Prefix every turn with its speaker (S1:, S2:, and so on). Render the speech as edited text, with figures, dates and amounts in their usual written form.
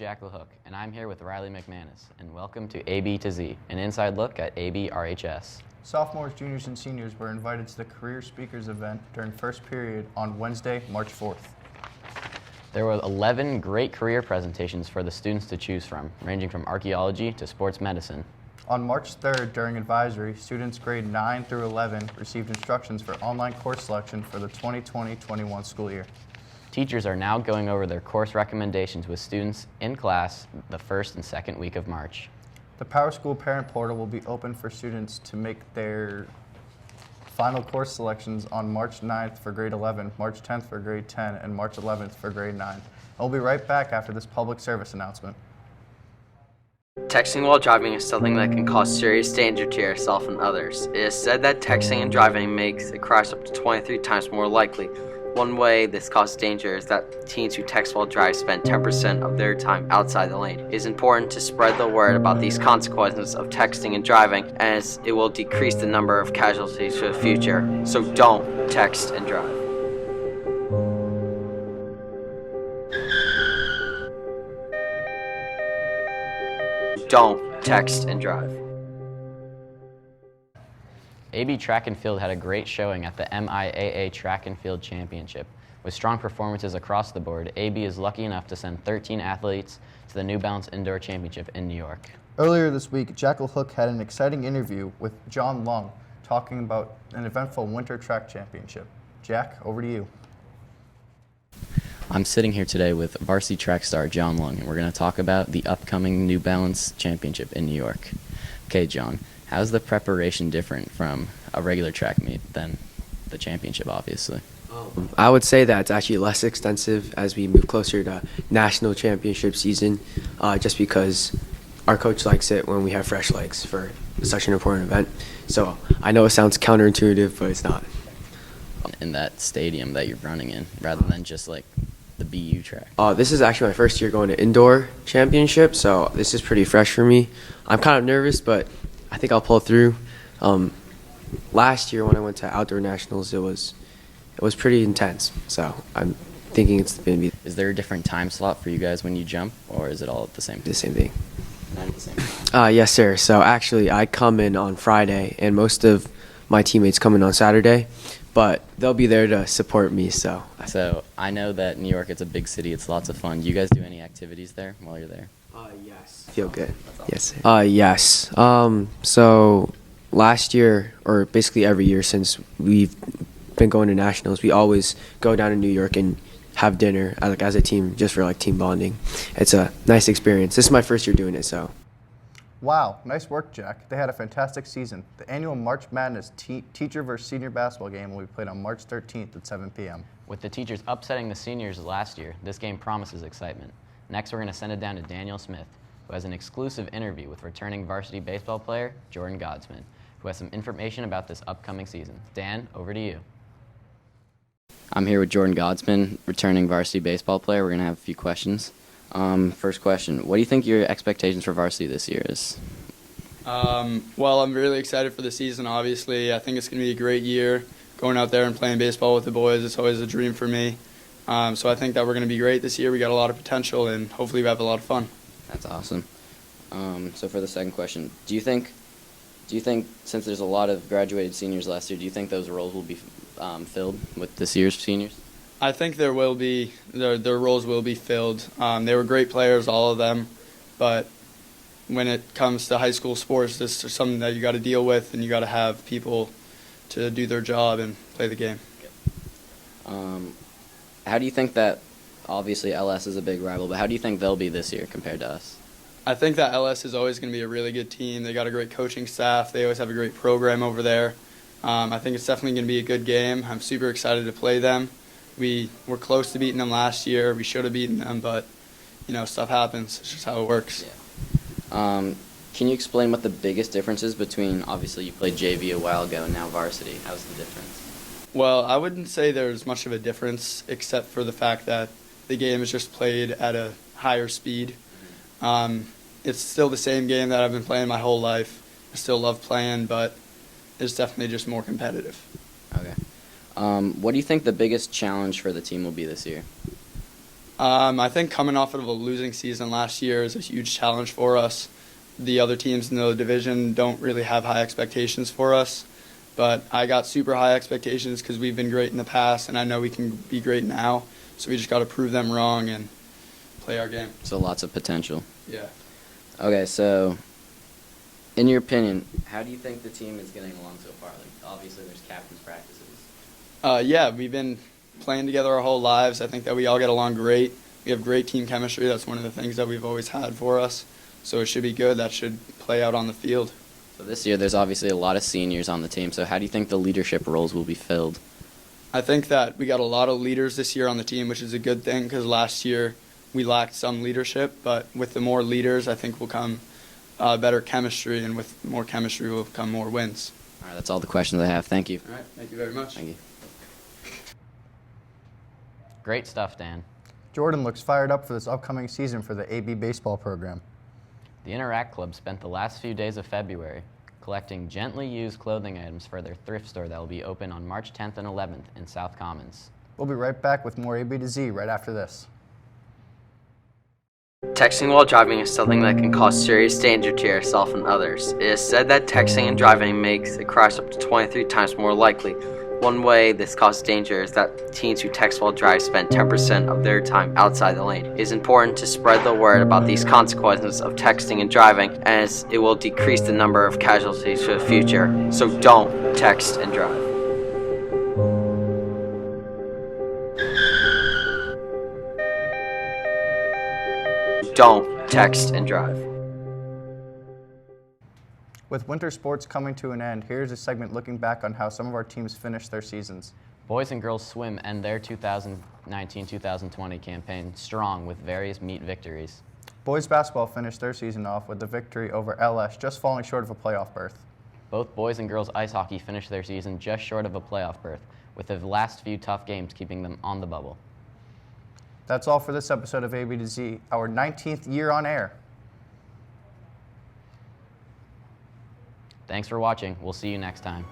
S1: Jackal Hook, and I'm here with Riley McManus, and welcome to AB to Z, an inside look at ABRHS.
S2: Sophomores, juniors, and seniors were invited to the Career Speakers event during first period on Wednesday, March 4th.
S1: There were 11 great career presentations for the students to choose from, ranging from archaeology to sports medicine.
S2: On March 3rd, during advisory, students grade 9 through 11 received instructions for online course selection for the 2020-21 school year.
S1: Teachers are now going over their course recommendations with students in class the first and second week of March.
S2: The Power School Parent Portal will be open for students to make their final course selections on March 9th for grade 11, March 10th for grade 10, and March 11th for grade 9. I'll be right back after this public service announcement.
S3: Texting while driving is something that can cause serious danger to yourself and others. It is said that texting and driving makes a crash up to 23 times more likely. One way this causes danger is that teens who text while driving spend 10% of their time outside the lane. It is important to spread the word about these consequences of texting and driving, as it will decrease the number of casualties for the future. So don't text and drive. Don't text and drive.
S1: AB Track and Field had a great showing at the MIAA Track and Field Championship. With strong performances across the board, AB is lucky enough to send 13 athletes to the New Balance Indoor Championship in New York.
S2: Earlier this week, Jackal Hook had an exciting interview with John Lung talking about an eventful winter track championship. Jack, over to you.
S1: I'm sitting here today with varsity track star John Lung, and we're going to talk about the upcoming New Balance Championship in New York. Okay, John, how's the preparation different from a regular track meet than the championship, obviously?
S4: I would say that it's actually less extensive as we move closer to national championship season, just because our coach likes it when we have fresh legs for such an important event. So I know it sounds counterintuitive, but it's not.
S1: In that stadium that you're running in, rather than just like the BU track.
S4: This is actually my first year going to indoor championship, so this is pretty fresh for me. I'm kind of nervous, but I think I'll pull through. Last year when I went to outdoor nationals, it was pretty intense. So I'm thinking it's going to be.
S1: Is there a different time slot for you guys when you jump, or is it all at the same time?
S4: The same thing.
S1: Not at the same time.
S4: Yes, sir. So actually, I come in on Friday, and most of my teammates come in on Saturday, but they'll be there to support me. So
S1: I know that New York, it's a big city. It's lots of fun. Do you guys do any activities there while you're there?
S4: Yes. Feel good.
S1: Awesome.
S4: Yes. So last year, or basically every year since we've been going to nationals, we always go down to New York and have dinner as a team, just for team bonding. It's a nice experience. This is my first year doing it, so.
S2: Wow, nice work, Jack. They had a fantastic season. The annual March Madness teacher versus senior basketball game will be played on March 13th at 7 p.m.
S1: With the teachers upsetting the seniors last year, this game promises excitement. Next, we're going to send it down to Daniel Smith, who has an exclusive interview with returning varsity baseball player Jordan Godsman, who has some information about this upcoming season. Dan, over to you. I'm here with Jordan Godsman, returning varsity baseball player. We're going to have a few questions. First question, what do you think your expectations for varsity this year is?
S5: Well, I'm really excited for the season, obviously. I think it's going to be a great year. Going out there and playing baseball with the boys, it's always a dream for me. So I think that we're going to be great this year. We got a lot of potential, and hopefully we have a lot of fun.
S1: That's awesome. So for the second question, do you think since there's a lot of graduated seniors last year, do you think those roles will be filled with this year's seniors?
S5: I think there will be. Their roles will be filled. They were great players, all of them, but when it comes to high school sports, this is something that you got to deal with, and you got to have people to do their job and play the game.
S1: How do you think that, obviously LS is a big rival, but how do you think they'll be this year compared to us?
S5: I think that LS is always going to be a really good team. They got a great coaching staff. They always have a great program over there. I think it's definitely going to be a good game. I'm super excited to play them. We were close to beating them last year. We should have beaten them, but stuff happens. It's just how it works.
S1: Yeah. Can you explain what the biggest difference is between, obviously you played JV a while ago and now varsity? How's the difference?
S5: Well, I wouldn't say there's much of a difference except for the fact that the game is just played at a higher speed. It's still the same game that I've been playing my whole life. I still love playing, but it's definitely just more competitive.
S1: Okay. What do you think the biggest challenge for the team will be this year?
S5: I think coming off of a losing season last year is a huge challenge for us. The other teams in the division don't really have high expectations for us, but I got super high expectations because we've been great in the past, and I know we can be great now. So we just got to prove them wrong and play our game.
S6: So lots of potential.
S5: Yeah.
S6: Okay, so in your opinion, how do you think the team is getting along so far? Like, obviously, there's captain's practices.
S5: Yeah, we've been playing together our whole lives. I think that we all get along great. We have great team chemistry. That's one of the things that we've always had for us. So it should be good. That should play out on the field.
S6: So this year, there's obviously a lot of seniors on the team. So how do you think the leadership roles will be filled?
S5: I think that we got a lot of leaders this year on the team, which is a good thing because last year we lacked some leadership. But with the more leaders, I think will come better chemistry, and with more chemistry will come more wins.
S6: All right, that's all the questions I have. Thank you.
S5: All right, thank you very much.
S6: Thank you.
S1: Great stuff, Dan.
S2: Jordan looks fired up for this upcoming season for the AB baseball program.
S1: The Interact Club spent the last few days of February collecting gently used clothing items for their thrift store that will be open on March 10th and 11th in South Commons.
S2: We'll be right back with more AB to Z right after this.
S3: Texting while driving is something that can cause serious danger to yourself and others. It is said that texting and driving makes a crash up to 23 times more likely. One way this causes danger is that teens who text while driving spend 10% of their time outside the lane. It is important to spread the word about these consequences of texting and driving, as it will decrease the number of casualties for the future. So don't text and drive. Don't text and drive.
S2: With winter sports coming to an end, here's a segment looking back on how some of our teams finished their seasons.
S1: Boys and girls swim end their 2019-2020 campaign strong with various meet victories.
S2: Boys basketball finished their season off with a victory over LS, just falling short of a playoff berth.
S1: Both boys and girls ice hockey finished their season just short of a playoff berth, with the last few tough games keeping them on the bubble.
S2: That's all for this episode of AB to Z, our 19th year on air.
S1: Thanks for watching. We'll see you next time.